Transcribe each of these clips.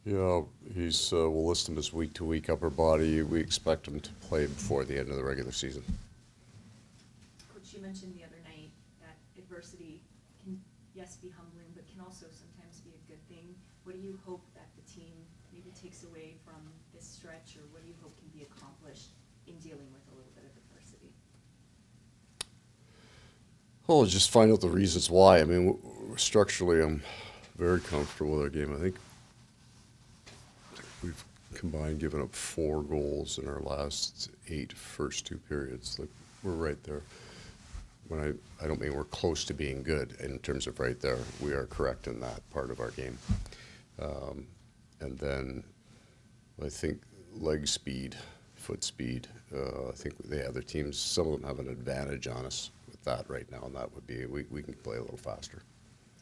Yeah, we'll list him as week-to-week upper body. We expect him to play before the end of the regular season. Coach, you mentioned the other night that adversity can, yes, be humbling, but can also sometimes be a good thing. What do you hope that the team maybe takes away from this stretch, or what do you hope can be accomplished in dealing with a little bit of adversity? Well, just find out the reasons why. I mean, structurally, I'm very comfortable with our game. I think we've combined given up 4 goals in our last 8 first 2 periods. Like, we're right there. When I don't mean we're close to being good in terms of right there. We are correct in that part of our game. And then I think leg speed, foot speed, I think the other teams, some of them have an advantage on us with that right now, and that would be we can play a little faster.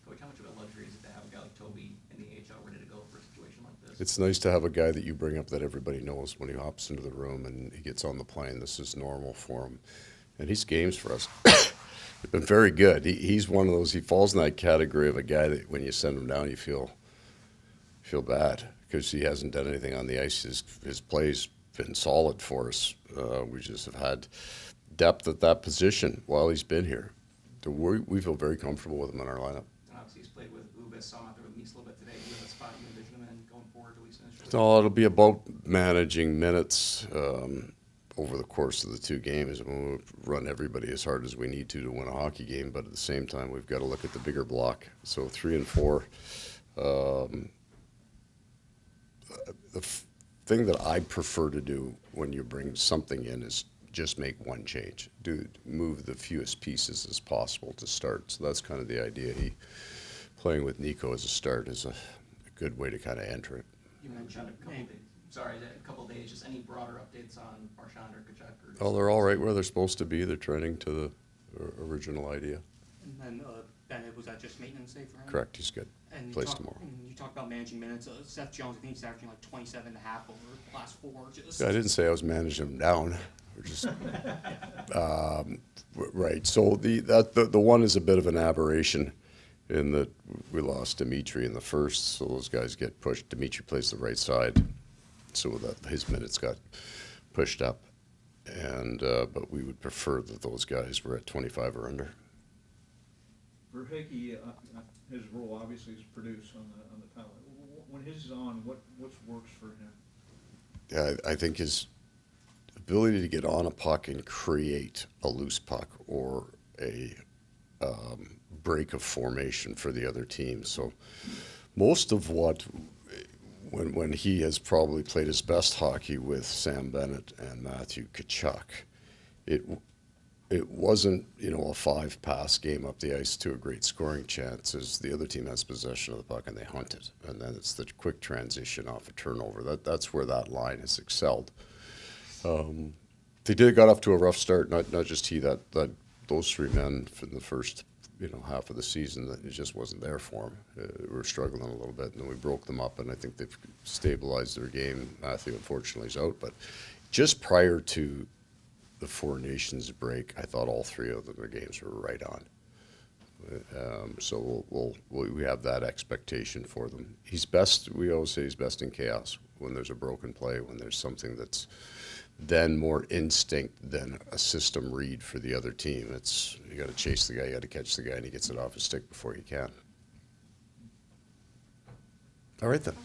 Coach, how much of a luxury is it to have a guy like Toby in the AHL ready to go for a situation like this? It's nice to have a guy that you bring up that everybody knows when he hops into the room and he gets on the plane. This is normal for him. And he's games for us. They've been very good. He's one of those, he falls in that category of a guy that when you send him down, you feel bad because he hasn't done anything on the ice. His play's been solid for us. We just have had depth at that position while he's been here. We feel very comfortable with him in our lineup. And obviously he's played with Ubis, saw him out there with Meese a little bit today. Do you have a spot you envision him in going forward, at least initially? So it'll be about managing minutes over the course of the 2 games. We'll run everybody as hard as we need to win a hockey game, but at the same time, we've got to look at the bigger block. So 3 and 4. The thing that I prefer to do when you bring something in is just make one change. Move the fewest pieces as possible to start. So that's kind of the idea. Playing with Nico as a start is a good way to kind of enter it. You mentioned a couple days. Just any broader updates on Marchand or Kachuk? Oh, they're all right where they're supposed to be. They're trending to the original idea. And then Bennett, was that just maintenance day for him? Correct, he's good. And Plays tomorrow. And you talked about managing minutes. Seth Jones, I think he's averaging like 27 and a half over the last 4. I didn't say I was managing him down. We're just right. So the one is a bit of an aberration in that we lost Dimitri in the first, so those guys get pushed. Dimitri plays the right side, so that his minutes got pushed up, and but we would prefer that those guys were at 25 or under. For Hickey, his role obviously is produce on the power. When his is on, what works for him? Yeah, I think his ability to get on a puck and create a loose puck or a break of formation for the other team. So most of when he has probably played his best hockey with Sam Bennett and Matthew Tkachuk, it wasn't, a 5-pass game up the ice to a great scoring chance, as the other team has possession of the puck and they hunt it. And then it's the quick transition off a turnover. That's where that line has excelled. They got off to a rough start, not just he, that those 3 men in the first half of the season, that it just wasn't there for them. We were struggling a little bit, and then we broke them up, and I think they've stabilized their game. Matthew, unfortunately, is out, but just prior to the 4 Nations break, I thought all 3 of them, their games were right on. So we have that expectation for them. He's best, we always say he's best in chaos, when there's a broken play, when there's something that's then more instinct than a system read for the other team. It's, you got to chase the guy, you got to catch the guy, and he gets it off his stick before you can. All right then.